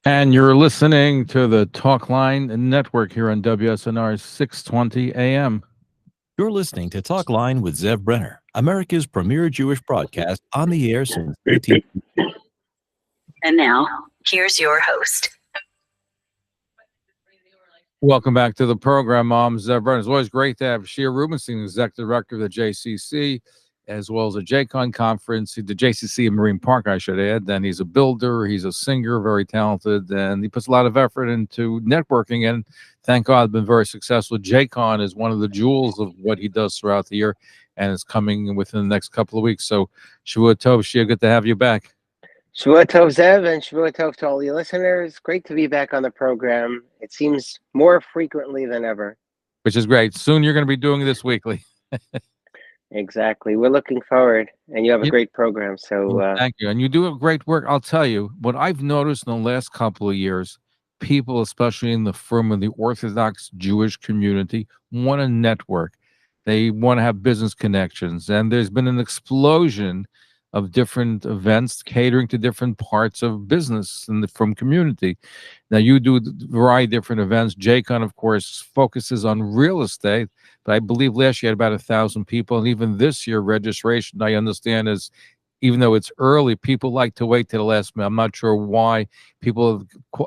And you're listening to the Talkline Network here on WSNR 620 AM. You're listening to Talkline with Zev Brenner, America's premier Jewish broadcast on the air since 19... And now, here's your host. Welcome back to the program, Mom. Zev Brenner. It's always great to have Shia Rubenstein, Executive Director of the JCC, as well as the JCon conference, the JCC in Marine Park, I should add. Then he's a builder, he's a singer, very talented, and he puts a lot of effort into networking. And thank God, been very successful. JCon is one of the jewels of what he does throughout the year, and it's coming within the next couple of weeks. So, Shavua Tov, Shia, good to have you back. Shavua Tov, Zev, and Shavua Tov to all your listeners. Great to be back on the program. It seems more frequently than ever. Which is great. Soon you're going to be doing this weekly. Exactly. We're looking forward, and you have a great program. So thank you. And you do a great work. I'll tell you, what I've noticed in the last couple of years, people, especially in the firm of the Orthodox Jewish community, want to network. They want to have business connections. And there's been an explosion of different events catering to different parts of business and from community. Now, you do a variety of different events. JCon, of course, focuses on real estate, but I believe last year had about 1,000 people. And even this year, registration, I understand, is, even though it's early, people like to wait to the last minute. I'm not sure why.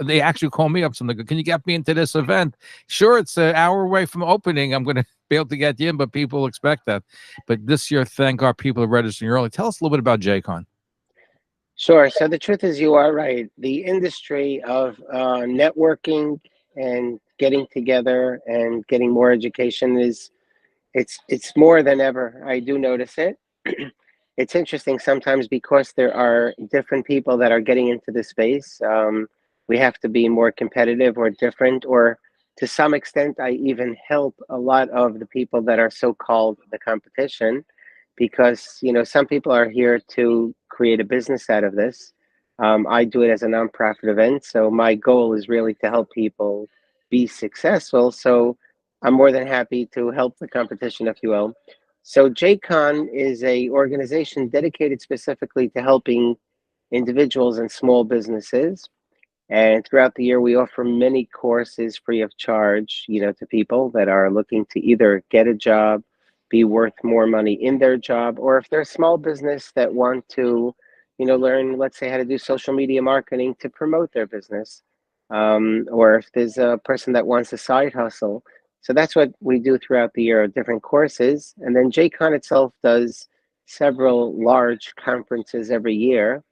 They actually call me up, something, can you get me into this event? Sure, it's an hour away from opening. I'm going to be able to get you in, but people expect that. But this year, thank God, people are registering early. Tell us a little bit about JCon. Sure. So the truth is, you are right. The industry of networking and getting together and getting more education it's more than ever. I do notice it. It's interesting sometimes because there are different people that are getting into the space. We have to be more competitive or different, or to some extent, I even help a lot of the people that are so-called the competition, because some people are here to create a business out of this. I do it as a nonprofit event, so my goal is really to help people be successful. So I'm more than happy to help the competition, if you will. So JCon is a organization dedicated specifically to helping individuals and small businesses. And throughout the year, we offer many courses free of charge, to people that are looking to either get a job, be worth more money in their job, or if they're a small business that want to, learn, let's say, how to do social media marketing to promote their business. Or if there's a person that wants a side hustle. So that's what we do throughout the year, different courses. And then JCon itself does several large conferences every year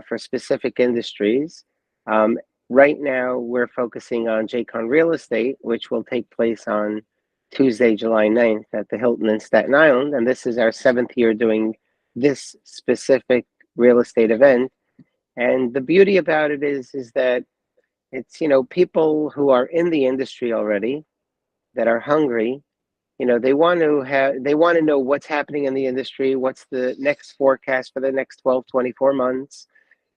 for specific industries. Right now, we're focusing on JCon Real Estate, which will take place on Tuesday, July 9th at the Hilton in Staten Island. And this is our 7th year doing this specific real estate event. And the beauty about it is that it's, people who are in the industry already that are hungry. They want to know what's happening in the industry, what's the next forecast for the next 12, 24 months.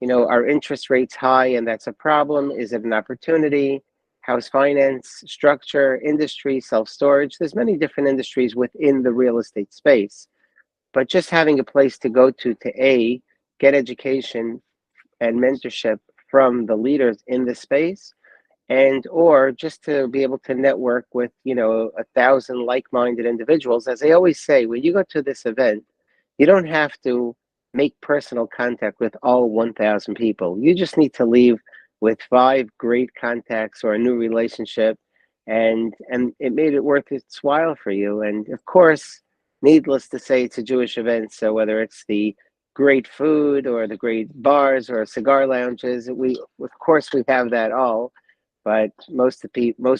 Are interest rates high and that's a problem? Is it an opportunity? House finance, structure, industry, self-storage. There's many different industries within the real estate space. But just having a place to go to get education and mentorship from the leaders in the space, and or just to be able to network with 1,000 like-minded individuals. As I always say, when you go to this event, you don't have to make personal contact with all 1,000 people. You just need to leave with 5 great contacts or a new relationship, and it made it worth its while for you. And of course, needless to say, it's a Jewish event, so whether it's the great food or the great bars or cigar lounges, we have that all. But most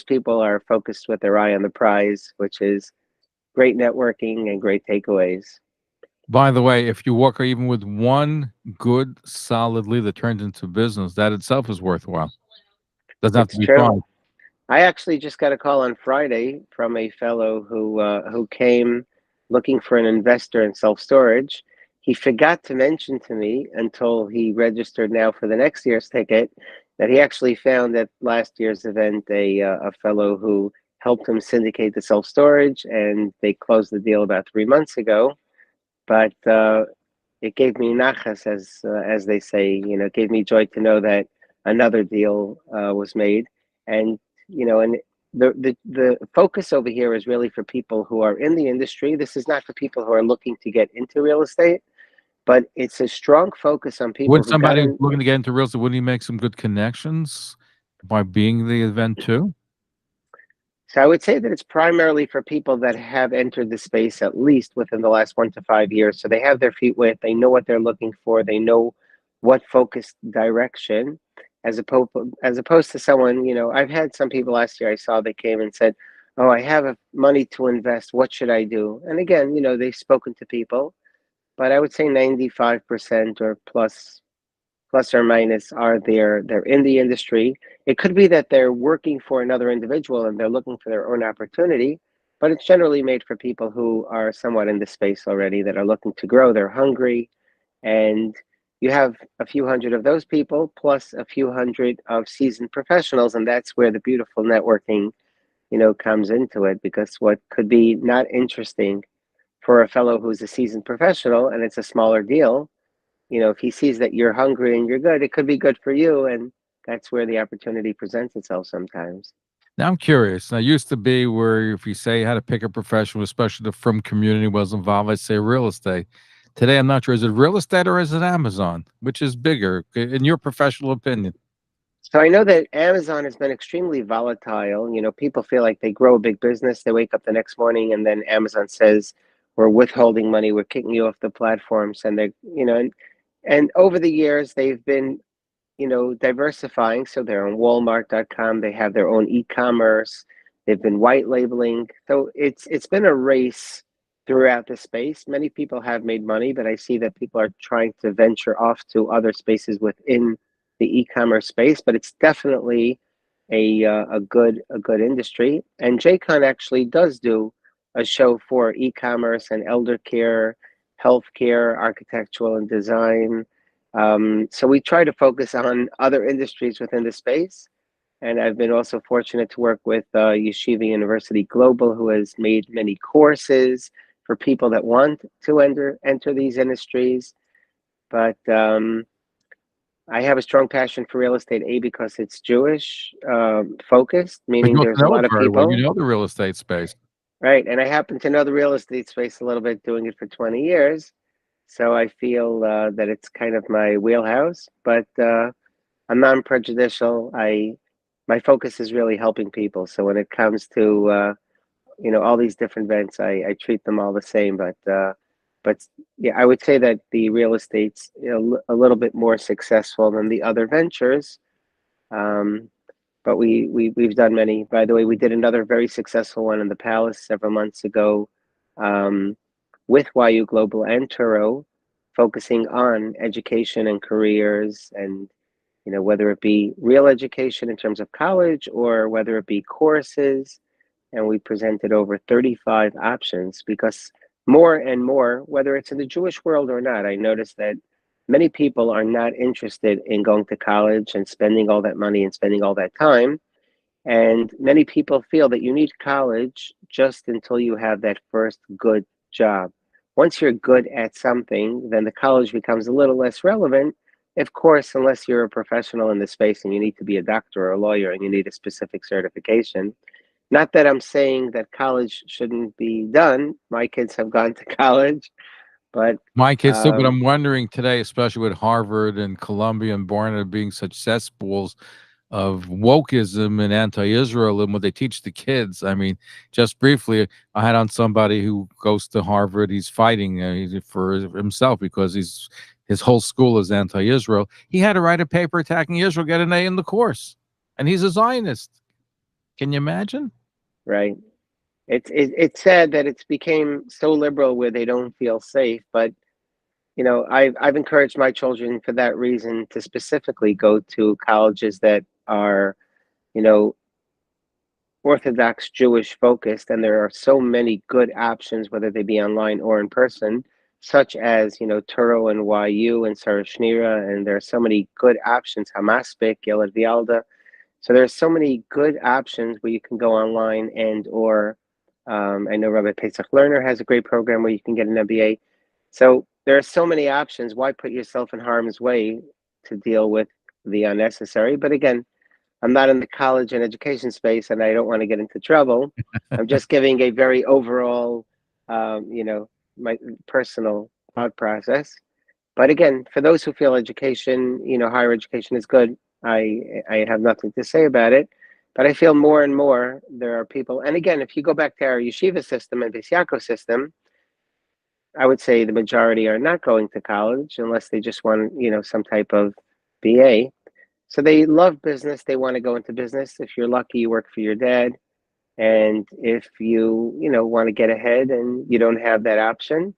people are focused with their eye on the prize, which is great networking and great takeaways. By the way, if you walk even with one good, solid lead that turns into business, that itself is worthwhile. Doesn't have to be fun. I actually just got a call on Friday from a fellow who came looking for an investor in self-storage. He forgot to mention to me until he registered now for the next year's ticket that he actually found at last year's event a fellow who helped him syndicate the self-storage, and they closed the deal about 3 months ago. But it gave me nachas, as they say, it gave me joy to know that another deal was made. And and the focus over here is really for people who are in the industry. This is not for people who are looking to get into real estate, but it's a strong focus on people Wouldn't who got somebody in. looking to get into real estate, wouldn't he make some good connections by being the event too? So I would say that it's primarily for people that have entered the space at least within the last 1 to 5 years. So they have their feet wet, they know what they're looking for, they know what focused direction, as opposed to someone, I've had some people last year I saw, they came and said, "Oh, I have money to invest. What should I do?" And again, they've spoken to people, but I would say 95% or plus or minus are they're in the industry. It could be that they're working for another individual and they're looking for their own opportunity, but it's generally made for people who are somewhat in the space already, that are looking to grow, they're hungry. And you have a few hundred of those people plus a few hundred of seasoned professionals, and that's where the beautiful networking comes into it. Because what could be not interesting for a fellow who's a seasoned professional and it's a smaller deal, if he sees that you're hungry and you're good, it could be good for you. And that's where the opportunity presents itself sometimes. Now I'm curious. Now, it used to be where if you say you had to pick a profession, especially the firm community was involved, I'd say real estate. Today, I'm not sure. Is it real estate or is it Amazon? Which is bigger, in your professional opinion? So I know that Amazon has been extremely volatile. People feel like they grow a big business, they wake up the next morning, and then Amazon says, "We're withholding money, we're kicking you off the platforms." And and over the years, they've been diversifying. So they're on Walmart.com. They have their own e-commerce. They've been white labeling. So it's been a race throughout the space. Many people have made money, but I see that people are trying to venture off to other spaces within the e-commerce space. But it's definitely a good industry. And JCon actually does do a show for e-commerce and elder care, healthcare, architectural and design. So we try to focus on other industries within the space. And I've been also fortunate to work with Yeshiva University Global, who has made many courses for people that want to enter these industries. But I have a strong passion for real estate, because it's Jewish focused, But you meaning also there's a know it lot of very well. You people. know the real estate space. Right. And I happen to know the real estate space a little bit, doing it for 20 years. So I feel that it's kind of my wheelhouse, but I'm non-prejudicial. My focus is really helping people. So when it comes to all these different events, I treat them all the same. But yeah, I would say that the real estate's a little bit more successful than the other ventures. Um, but we've done many. By the way, we did another very successful one in the Palace several months ago, um, with YU Global and Turo, focusing on education and careers, and whether it be real education in terms of college or whether it be courses. And we presented over 35 options, because more and more, whether it's in the Jewish world or not, I noticed that many people are not interested in going to college and spending all that money and spending all that time. And many people feel that you need college just until you have that first good job. Once you're good at something, then the college becomes a little less relevant. Of course, unless you're a professional in the space and you need to be a doctor or a lawyer and you need a specific certification. Not that I'm saying that college shouldn't be done. My kids have gone to college, but My kids too, but um, I'm wondering today, especially with Harvard and Columbia and Barnard being such cesspools of wokeism and anti-Israel and what they teach the kids. I mean, just briefly, I had on somebody who goes to Harvard. He's fighting for himself because his whole school is anti-Israel. He had to write a paper attacking Israel, get an A in the course, and he's a Zionist. Can you imagine? right. It's sad that it's became so liberal where they don't feel safe. But I've encouraged my children for that reason to specifically go to colleges that are you know Orthodox Jewish focused, and there are so many good options, whether they be online or in person, such as Turo and YU and Sarah Shnira, and there are so many good options, Hamaspik, Yelad Vialda. So there's so many good options where you can go online, and or I know Rabbi Pesach Lerner has a great program where you can get an MBA. So there are so many options. Why put yourself in harm's way to deal with the unnecessary. But again, I'm not in the college and education space, and I don't want to get into trouble. I'm just giving a very overall, my personal thought process. But again, for those who feel education, higher education is good, I have nothing to say about it. But I feel more and more there are people, and again, if you go back to our yeshiva system and Bisiako system, I would say the majority are not going to college unless they just want, some type of BA. So they love business. They want to go into business. If you're lucky, you work for your dad. And if you, want to get ahead and you don't have that option,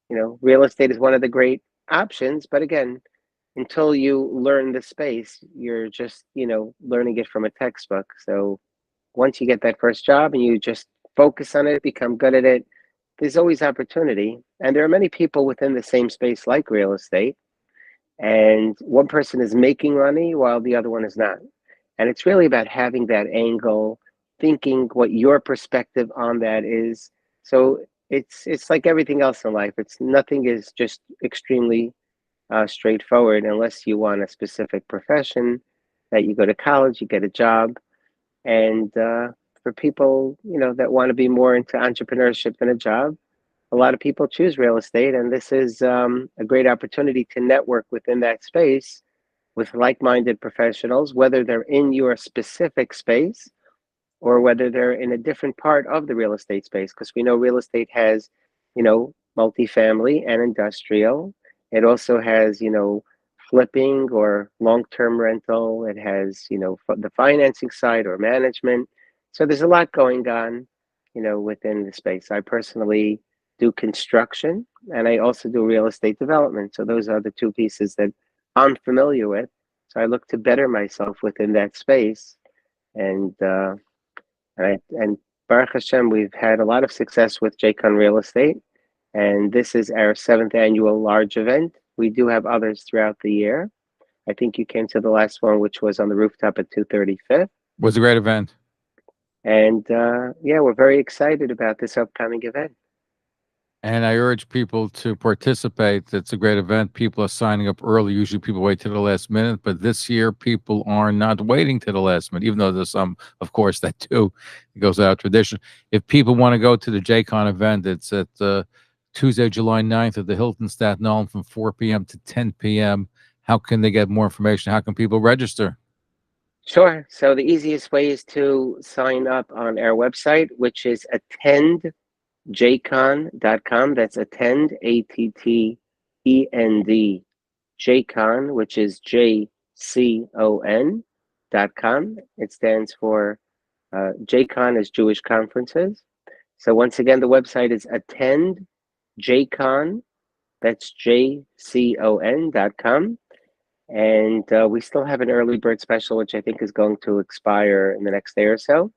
real estate is one of the great options. But again, until you learn the space, you're just, learning it from a textbook. So once you get that first job and you just focus on it, become good at it, there's always opportunity. And there are many people within the same space like real estate. And one person is making money while the other one is not. And it's really about having that angle, thinking what your perspective on that is. So it's like everything else in life. Nothing is just extremely straightforward unless you want a specific profession, that you go to college, you get a job. And for people, that want to be more into entrepreneurship than a job, a lot of people choose real estate, and this is a great opportunity to network within that space with like-minded professionals, whether they're in your specific space or whether they're in a different part of the real estate space, because we know real estate has, multifamily and industrial. It also has, flipping or long-term rental. It has, the financing side or management. So there's a lot going on, within the space. I personally do construction, and I also do real estate development. So those are the two pieces that I'm familiar with. So I look to better myself within that space. And Baruch Hashem, we've had a lot of success with JCon Real Estate. And this is our 7th annual large event. We do have others throughout the year. I think you came to the last one, which was on the rooftop at 235th. Was a great event. And we're very excited about this upcoming event. And I urge people to participate. It's a great event. People are signing up early. Usually people wait to the last minute, but this year people are not waiting to the last minute, even though there's some, of course, that do. It goes out of tradition. If people want to go to the JCon event, it's at Tuesday, July 9th at the Hilton Staten Island from 4 p.m. to 10 p.m. How can they get more information? How can people register? Sure. So the easiest way is to sign up on our website, which is attendjcon.com. That's attend, ATTEND, JCon, which is JCON.com. It stands for JCon is Jewish Conferences. So once again, the website is attendjcon, that's JCON.com. And we still have an early bird special, which I think is going to expire in the next day or so.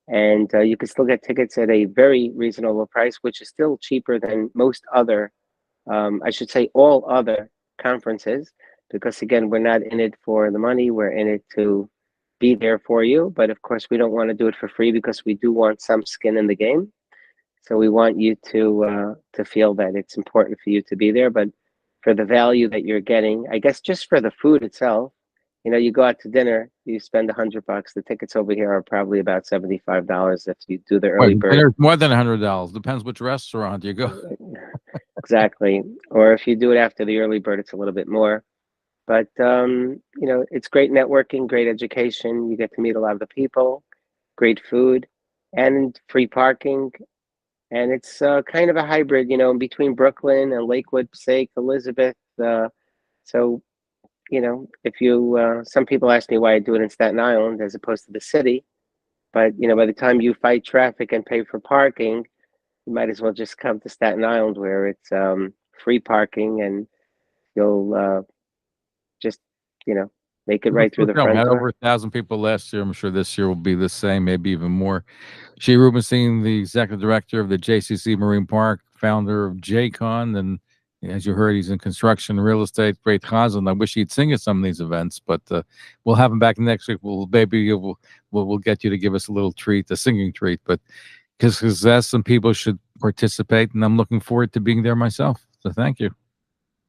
And you can still get tickets at a very reasonable price, which is still cheaper than most other, I should say all other conferences, because again, we're not in it for the money, we're in it to be there for you. But of course, we don't want to do it for free because we do want some skin in the game. So we want you to feel that it's important for you to be there. But for the value that you're getting, I guess just for the food itself, you go out to dinner, you spend $100. The tickets over here are probably about $75 if you do the early bird. Dinner's more than $100. Depends which restaurant you go. Exactly. Or if you do it after the early bird, it's a little bit more. But it's great networking, great education. You get to meet a lot of the people, great food, and free parking. And it's kind of a hybrid, in between Brooklyn and Lakewood, Passaic, Elizabeth. So, if you, some people ask me why I do it in Staten Island as opposed to the city. But, by the time you fight traffic and pay for parking, you might as well just come to Staten Island where it's free parking, and you'll just, make it right through the front We had door. over 1,000 people last year. I'm sure this year will be the same, maybe even more. Shea Rubenstein, the executive director of the JCC Marine Park, founder of JCon, and as you heard, he's in construction, real estate, great chazan. I wish he'd sing at some of these events, but we'll have him back next week. We'll get you to give us a little treat, a singing treat, but because some people should participate, and I'm looking forward to being there myself. So thank you.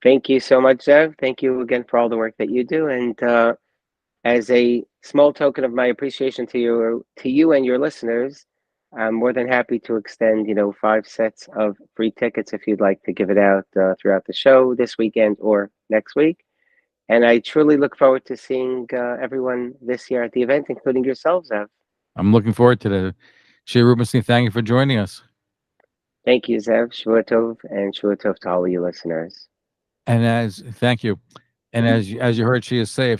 Thank you so much, Zev. Thank you again for all the work that you do. And as a small token of my appreciation to you and your listeners, I'm more than happy to extend, 5 sets of free tickets if you'd like to give it out throughout the show this weekend or next week. And I truly look forward to seeing everyone this year at the event, including yourselves, Zev. I'm looking forward to that. Shea Rubenstein, thank you for joining us. Thank you, Zev. Shua Tov, and Shua Tov to all of you listeners. And thank you. And as you heard Shea say, if you